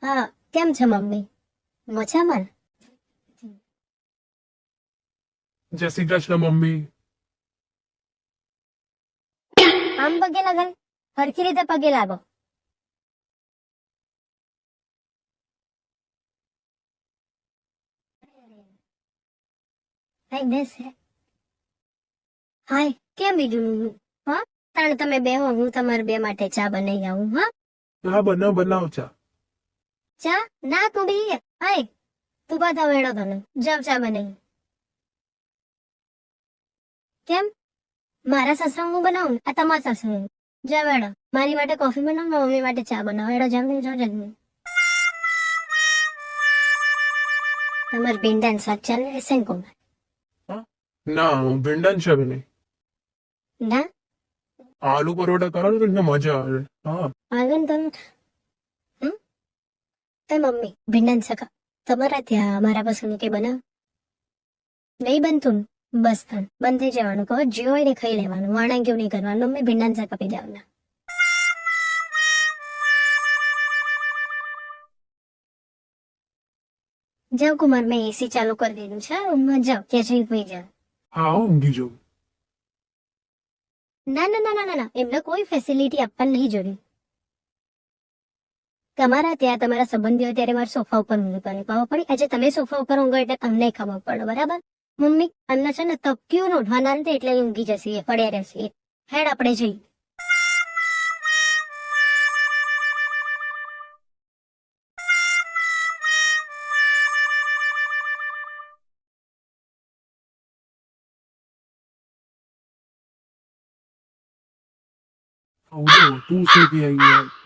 હા, કેમ છે મમ્મી? મજામાં ને? જય શ્રી કૃષ્ણ મમ્મી. આમ પગે લગાડ, હરખી રીતે પગે લાગો. હાય બેસ હે. હાય, કેમ બીજું? હા, તાણે તમે બે હો, હું તમારા બે માટે ચા બનાવી આવું. હા, હા, બનાવ ચા. ચા ના તું બી હાય, તું પાછા વેડો તને જાવ ચા બનાવી. કેમ? મારા સસરા હું બનાવું આ તમારા સસરા જા વેડો. મારી માટે કોફી બનાવો, મમ્મી માટે ચા બનાવો. વેડો જલ્દી જાઓ જલ્દી. તમારે ભીંડાનું શાક ચાલે રહેશે ને કોણ? હા? ના, ભીંડાનું શાક નહીં. ના આલુ પરોઠા કરો ને તો એટલે મજા આવે. હા. આગળ તમે હમ એ મમ્મી ભીંડાનું શાક તમારા ત્યાં મારા પસંદ કે બનાવ નહીં બનતું ને? બસ તન બંધ થઈ જવાનું કહો જે હોય ને ખાઈ લેવાનું. વાણાગ્યું નહીં કરવાનું. મમ્મી ભીંડાનું શાક આપી દેવાના. જાઓ કુમાર, મેં એસી ચાલુ કરી દીધું છે રૂમમાં. જાઓ ત્યાં જઈ હોઈ જાઓ. હા, ઊંઘી જવું. ના ના ના ના ના ના, એમને કોઈ ફેસિલિટી આપવાની નહીં જોડી. તમારા ત્યાં તમારા સંબંધીઓ ત્યારે મારે સોફા ઉપર ઊંઘવાનું ખબર પડી. આજે તમે સોફા ઉપર ઊંઘો એટલે તમને ખબર પડે, બરાબર? મમ્મી અમને છે ને તપક્યું ને ઉઠવાના નથી એટલે ઊંઘી જશે, પડ્યા રહેશે. હેડ આપણે જઈ. આવું તું છે કે અહીંયા